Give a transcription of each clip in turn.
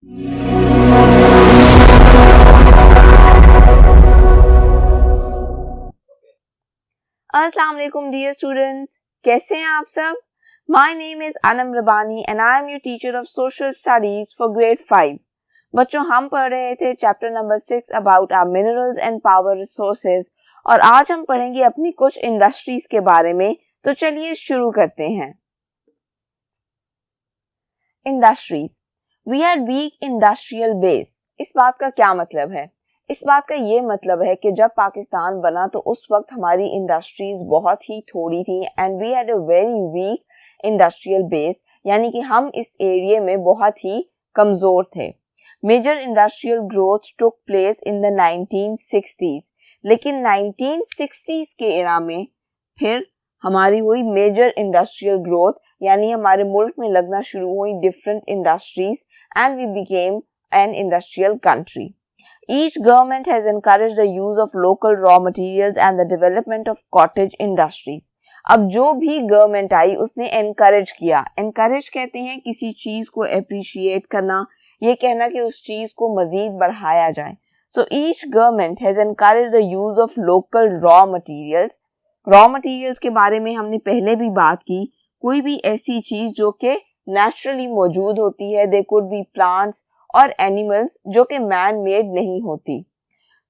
अस्सलाम वालेकुम dear students, कैसे हैं आप सब? My name is Anam Rabbani and I am your teacher of social studies for grade 5। बच्चों, हम पढ़ रहे थे chapter number 6 about our minerals and power resources और आज हम पढ़ेंगे अपनी कुछ इंडस्ट्रीज के बारे में। तो चलिए शुरू करते हैं। Industries. We had weak industrial base. इस बात का क्या मतलब है? इस बात का ये मतलब है कि जब पाकिस्तान बना तो उस वक्त हमारी इंडस्ट्रीज बहुत ही थोड़ी थी and we had a very weak industrial base, यानी कि हम इस एरिया में बहुत ही कमजोर थे। Major industrial growth took place in the 1960s, लेकिन 1960s के एरा में फिर हमारी हुई मेजर इंडस्ट्रियल ग्रोथ, यानी हमारे मुल्क में लगना शुरू हुई different industries and we became an industrial country. Each government has encouraged the use of local raw materials and the development of cottage industries. अब जो भी गवर्नमेंट आई उसने encourage किया। encourage कहते हैं किसी चीज को appreciate करना, ये कहना कि उस चीज को मजीद बढ़ाया जाए। So each government has encouraged the use of local raw materials. raw materials के बारे में हमने पहले भी बात की। कोई भी ऐसी चीज जो कि naturally मौजूद होती है, they could be plants और एनिमल्स जो कि मैन मेड नहीं होती।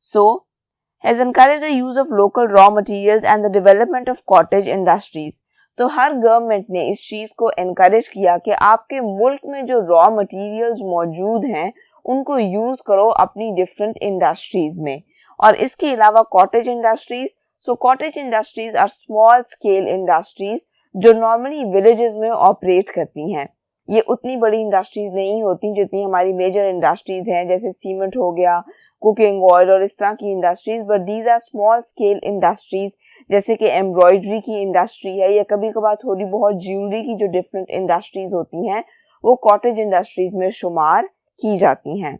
So has encouraged the use of local raw materials and the development of cottage industries. तो हर गवर्नमेंट ने इस चीज को एनकरेज किया कि आपके मुल्क में जो रॉ मटेरियल्स मौजूद हैं उनको यूज करो अपनी डिफरेंट इंडस्ट्रीज में। और इसके अलावा cottage industries, so cottage industries are small scale industries जो नॉर्मली विलेजेस में ऑपरेट करती हैं। ये उतनी बड़ी इंडस्ट्रीज नहीं होती जितनी हमारी मेजर इंडस्ट्रीज हैं, जैसे सीमेंट हो गया, कुकिंग ऑयल और इस तरह की industries, but these are small scale industries, जैसे कि एम्ब्रॉयडरी की इंडस्ट्री है या कभी कभार थोड़ी बहुत ज्वेलरी की जो डिफरेंट इंडस्ट्रीज होती हैं वो कॉटेज इंडस्ट्रीज में शुमार की जाती हैं।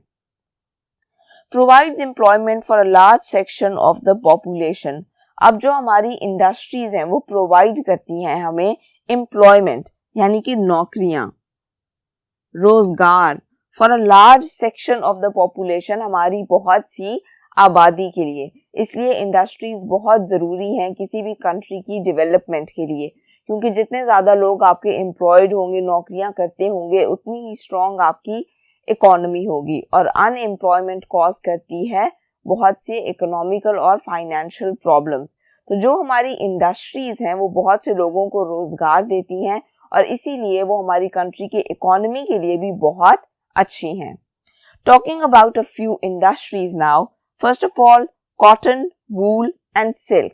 Provides employment for a large section of the population. अब जो हमारी इंडस्ट्रीज हैं वो प्रोवाइड करती हैं हमें एम्प्लॉयमेंट, यानी कि नौकरियां, रोजगार for a large section of the population, हमारी बहुत सी आबादी के लिए। इसलिए इंडस्ट्रीज बहुत जरूरी हैं किसी भी कंट्री की डेवलपमेंट के लिए, क्योंकि जितने ज्यादा लोग आपके एम्प्लॉयड होंगे, नौकरियां करते होंगे, उतनी ही स्ट्रॉन्ग आपकी इकोनॉमी होगी। और अनएम्प्लॉयमेंट कॉज करती है बहुत से इकोनॉमिकल और फाइनेंशियल प्रॉब्लम्स। तो जो हमारी इंडस्ट्रीज हैं वो बहुत से लोगों को रोजगार देती हैं और इसीलिए वो हमारी कंट्री के इकोनॉमी के लिए भी बहुत अच्छी हैं। Talking about a few industries now, first of all cotton, wool and silk,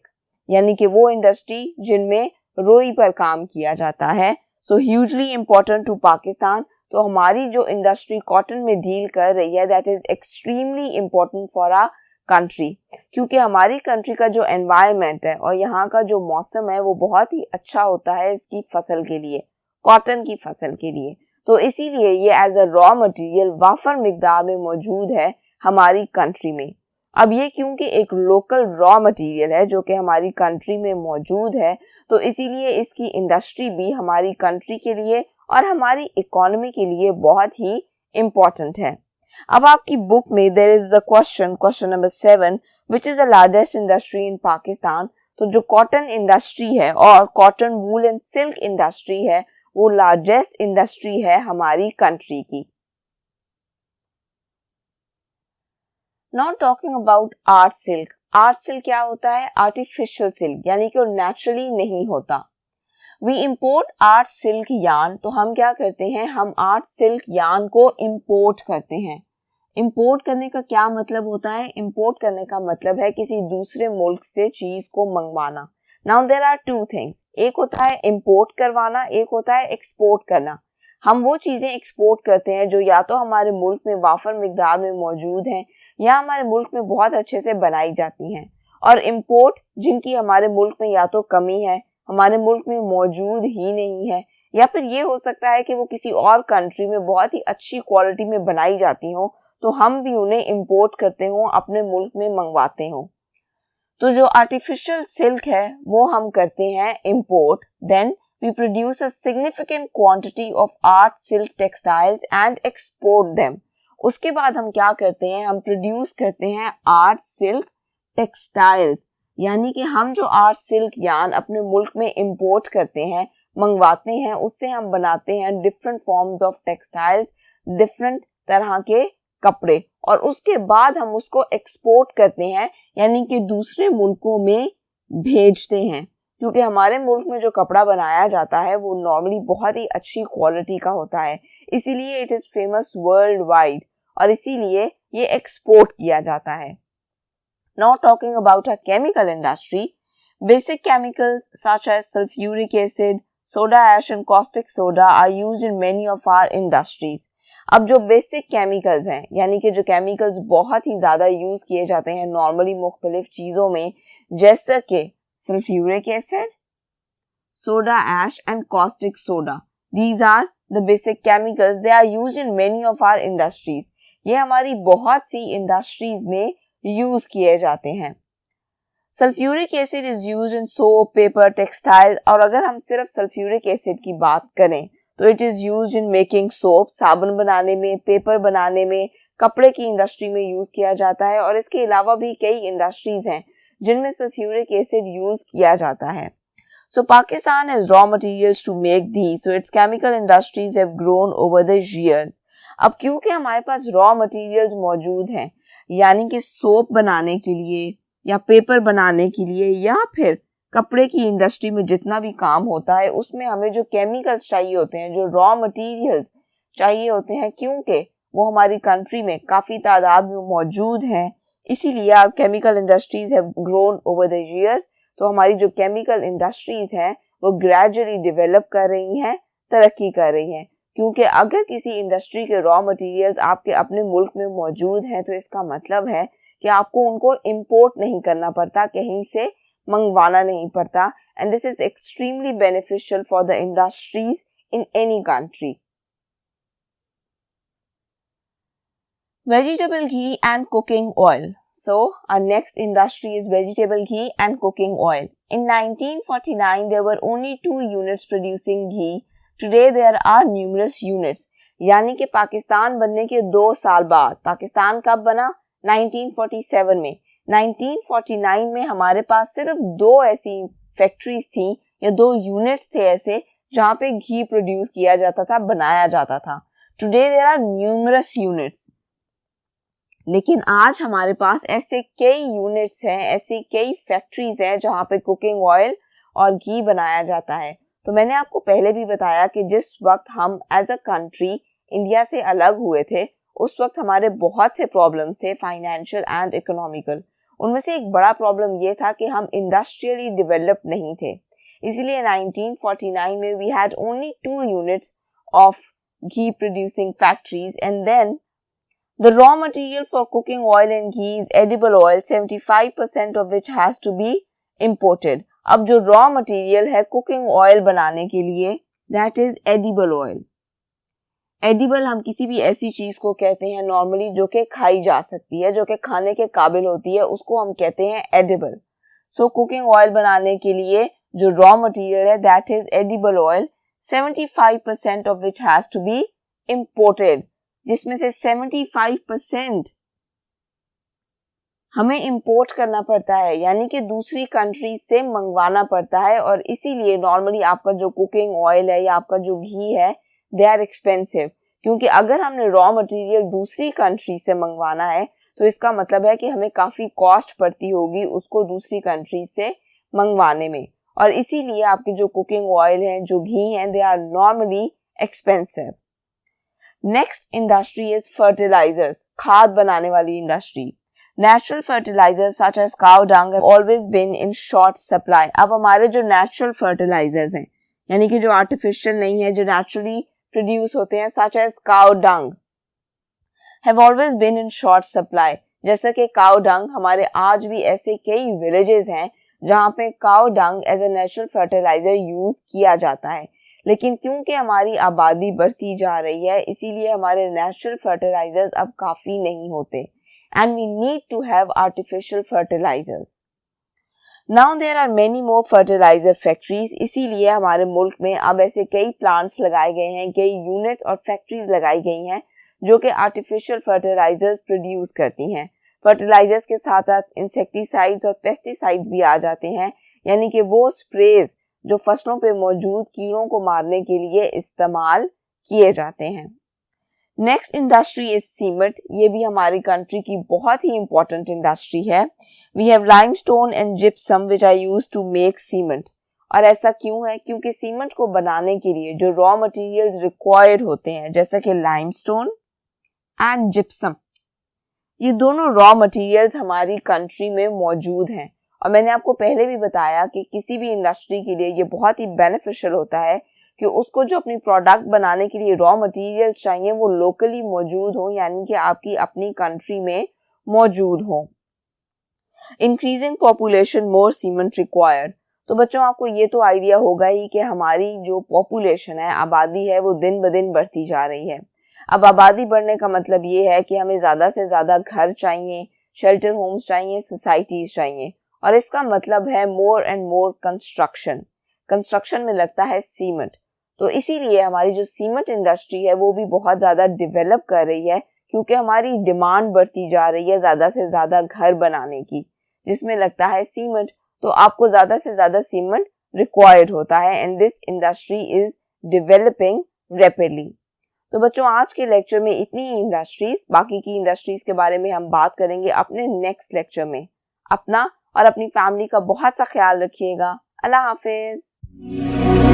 यानी कि वो इंडस्ट्री जिनमें रुई पर काम किया जाता है। सो ह्यूजली इम्पोर्टेंट टू पाकिस्तान। तो हमारी जो इंडस्ट्री कॉटन में डील कर रही है that is extremely important for uh country, क्योंकि हमारी कंट्री का जो एनवायरनमेंट है और यहाँ का जो मौसम है वो बहुत ही अच्छा होता है इसकी फसल के लिए, कॉटन की फसल के लिए। तो इसीलिए ये as a raw material wafer मिकदार में मौजूद है हमारी कंट्री में। अब ये क्योंकि एक लोकल रॉ मटेरियल है जो कि हमारी कंट्री में मौजूद है, तो इसीलिए इसकी इंडस्ट्री भी हमारी कंट्री के लिए और हमारी इकोनॉमी के लिए बहुत ही इम्पोर्टेंट है। अब आपकी बुक में there is a question number 7, which is the largest industry in Pakistan. तो जो कॉटन इंडस्ट्री है और cotton, wool and silk industry है वो लार्जेस्ट इंडस्ट्री है हमारी कंट्री की। Now talking about art silk. Art silk क्या होता है? आर्टिफिशियल सिल्क, यानी कि वो नेचुरली नहीं होता। We import art silk yarn. तो हम क्या करते हैं? हम आर्ट सिल्क यार्न को इम्पोर्ट करते हैं। इम्पोर्ट करने का क्या मतलब होता है? इम्पोर्ट करने का मतलब है किसी दूसरे मुल्क से चीज को मंगवाना। Now there are two things, एक होता है इम्पोर्ट करवाना, एक होता है एक्सपोर्ट करना। हम वो चीजें एक्सपोर्ट करते हैं जो या तो हमारे मुल्क में वाफर मिकदार में मौजूद हैं या हमारे मुल्क में बहुत अच्छे से बनाई जाती हैं, और इम्पोर्ट जिनकी हमारे मुल्क में या तो कमी है, हमारे मुल्क में मौजूद ही नहीं है, या फिर ये हो सकता है कि वो किसी और कंट्री में बहुत ही अच्छी क्वालिटी में बनाई जाती हो, तो हम भी उन्हें इंपोर्ट करते हो, अपने मुल्क में मंगवाते हो। तो जो आर्टिफिशियल सिल्क है वो हम करते हैं import, then we produce a significant quantity of art silk textiles and export them. उसके बाद हम क्या करते हैं, हम प्रोड्यूस करते हैं आर्ट सिल्क टेक्सटाइल्स, यानी कि हम जो आर्ट सिल्क यार्न अपने मुल्क में इंपोर्ट करते हैं, मंगवाते हैं, उससे हम बनाते हैं different forms of textiles, different तरह के कपड़े, और उसके बाद हम उसको एक्सपोर्ट करते हैं, यानी कि दूसरे मुल्कों में भेजते हैं। क्योंकि हमारे मुल्क में जो कपड़ा बनाया जाता है वो नॉर्मली बहुत ही अच्छी क्वालिटी का होता है, इसीलिए it is famous world wide, और इसीलिए ये एक्सपोर्ट किया जाता है। Now talking about our chemical industry, basic chemicals such as sulfuric acid, soda ash and caustic soda are used in many of our industries. अब जो बेसिक केमिकल्स हैं, यानी कि जो केमिकल्स बहुत ही ज़्यादा यूज़ किए जाते हैं नॉर्मली मुख्तलिफ चीज़ों में, जैसे कि sulphuric acid, soda ash and caustic soda, these are the basic chemicals, they are used in many of our industries. ये हमारी बहुत सी इंडस्ट्रीज में यूज किए जाते हैं। Sulphuric acid is used in soap, paper, textile, और अगर हम सिर्फ सल्फ्यूरिक एसिड की बात करें तो it is used in making soap, साबुन बनाने में, पेपर बनाने में, कपड़े की इंडस्ट्री में यूज किया जाता है, और इसके अलावा भी कई इंडस्ट्रीज हैं जिनमें सल्फ्यूरिक एसिड यूज किया जाता है। So Pakistan has raw materials to make these, so its chemical industries have grown over the years. अब क्योंकि हमारे पास रॉ मटेरियल्स मौजूद हैं, यानी कि सोप बनाने के लिए या पेपर बनाने के लिए या फिर कपड़े की इंडस्ट्री में जितना भी काम होता है उसमें हमें जो केमिकल्स चाहिए होते हैं, जो रॉ मटेरियल्स चाहिए होते हैं, क्योंकि वो हमारी कंट्री में काफ़ी तादाद में मौजूद हैं, इसीलिए अब chemical industries have grown over the years. तो हमारी जो केमिकल इंडस्ट्रीज हैं वो ग्रेजुअली डेवलप कर रही हैं, तरक्की कर रही हैं, क्योंकि अगर किसी इंडस्ट्री के रॉ मटेरियल्स आपके अपने मुल्क में मौजूद हैं तो इसका मतलब है कि आपको उनको इंपोर्ट नहीं करना पड़ता, कहीं से मंगवाना नहीं पड़ता, and this is extremely beneficial for the industries in any country. Vegetable ghee and cooking oil. So, our next industry is vegetable ghee and cooking oil. In 1949, there were only 2 units producing ghee. Today, there are numerous units. यानी कि पाकिस्तान बनने के 2 साल बाद, पाकिस्तान कब बना? 1947 में। 1949 में हमारे पास सिर्फ 2 ऐसी फैक्ट्रीज थी या 2 यूनिट्स थे ऐसे जहाँ पे घी प्रोड्यूस किया जाता था, बनाया जाता था। Today, there are numerous units. लेकिन आज हमारे पास ऐसे कई यूनिट्स हैं, ऐसी कई फैक्ट्रीज हैं जहाँ पे कुकिंग ऑयल और घी बनाया जाता है। तो मैंने आपको पहले भी बताया कि जिस वक्त हम एज अ कंट्री इंडिया से अलग हुए थे उस वक्त हमारे बहुत से प्रॉब्लम्स थे, फाइनेंशियल एंड इकोनॉमिकल। उनमें से एक बड़ा प्रॉब्लम ये था कि हम इंडस्ट्रियली डेवलप नहीं थे, इसीलिए 1949 में we had only 2 units of ghee producing factories, and then the raw material for cooking oil and ghee is edible oil, 75% of which has to be imported. अब जो raw material है cooking oil बनाने के लिए, that is edible oil. Edible हम किसी भी ऐसी चीज को कहते हैं नॉर्मली जो कि खाई जा सकती है, जो कि खाने के काबिल होती है, उसको हम कहते हैं edible. So cooking oil बनाने के लिए जो raw material है, that is edible oil, 75% of which has to be imported. जिसमें से 75% हमें इंपोर्ट करना पड़ता है, यानी कि दूसरी कंट्री से मंगवाना पड़ता है, और इसीलिए नॉर्मली आपका जो कुकिंग ऑयल है या आपका जो घी है दे आर एक्सपेंसिव, क्योंकि अगर हमने रॉ मटेरियल दूसरी कंट्री से मंगवाना है तो इसका मतलब है कि हमें काफ़ी कॉस्ट पड़ती होगी उसको दूसरी कंट्री से मंगवाने में, और इसीलिए आपके जो कुकिंग ऑयल हैं, जो घी हैं, they are normally expensive. Next industry is fertilisers, खाद बनाने वाली इंडस्ट्री। Natural fertilisers such as cow dung have always been in short supply. अब हमारे जो नेचुरल फर्टिलाइजर्स हैं, यानी कि जो आर्टिफिशियल नहीं है, जो नेचुरली प्रोड्यूस होते हैं, such as cow dung have always been in short supply. जैसे कि काउ डंग, हमारे आज भी ऐसे कई विलेजेस हैं जहाँ पे cow dung as a natural fertiliser use किया जाता है, लेकिन क्योंकि हमारी आबादी बढ़ती जा रही है इसीलिए हमारे नेचुरल फर्टिलाइजर्स अब काफ़ी नहीं होते, and we need to have artificial fertilisers. Now there are many more fertiliser factories, इसीलिए हमारे मुल्क में अब ऐसे कई प्लांट्स लगाए गए हैं, कई यूनिट्स और फैक्ट्रीज लगाई गई हैं जो कि आर्टिफिशियल फर्टिलाइजर्स प्रोड्यूस करती हैं। फर्टिलाइजर्स के साथ साथ इंसेक्टिसाइड्स और पेस्टिसाइड्स भी आ जाते हैं, यानी कि वो स्प्रेज जो फसलों पे मौजूद कीड़ों को मारने के लिए इस्तेमाल किए जाते हैं। Next industry is cement. ये भी हमारी कंट्री की बहुत ही इंपॉर्टेंट इंडस्ट्री है। We have limestone and gypsum which are used to make cement. और ऐसा क्यों है? क्योंकि सीमेंट को बनाने के लिए जो रॉ मटेरियल्स रिक्वायर्ड होते हैं, जैसे कि लाइमस्टोन एंड जिप्सम, ये दोनों रॉ मटेरियल्स हमारी कंट्री में मौजूद हैं। और मैंने आपको पहले भी बताया कि किसी भी इंडस्ट्री के लिए ये बहुत ही बेनिफिशियल होता है कि उसको जो अपनी प्रोडक्ट बनाने के लिए रॉ मटेरियल्स चाहिए वो लोकली मौजूद हो, यानी कि आपकी अपनी कंट्री में मौजूद हो। इंक्रीजिंग पॉपुलेशन, मोर सीमेंट रिक्वायर्ड। तो बच्चों, आपको ये तो आइडिया होगा ही कि हमारी जो पॉपुलेशन है, आबादी है, वो दिन ब दिन बढ़ती जा रही है। अब आबादी बढ़ने का मतलब ये है कि हमें ज़्यादा से ज़्यादा घर चाहिए, शेल्टर होम्स चाहिए, सोसाइटीज़ चाहिए, और इसका मतलब है more and more construction. Construction में लगता है सीमेंट। तो इसीलिए हमारी जो सीमेंट इंडस्ट्री है वो भी बहुत ज़्यादा डेवलप कर रही है, क्योंकि हमारी डिमांड बढ़ती जा रही है ज़्यादा से ज़्यादा घर बनाने की, जिसमें लगता है सीमेंट। तो आपको ज़्यादा से ज़्यादा सीमेंट रिक्वायर्ड होता है, and this industry is developing rapidly. तो बच्चों, आज के लेक्चर में इतनी ही इंडस्ट्रीज, बाकी की इंडस्ट्रीज के बारे में हम बात करेंगे अपने नेक्स्ट लेक्चर में। अपना और अपनी फैमिली का बहुत सा ख्याल रखिएगा। अल्लाह हाफिज।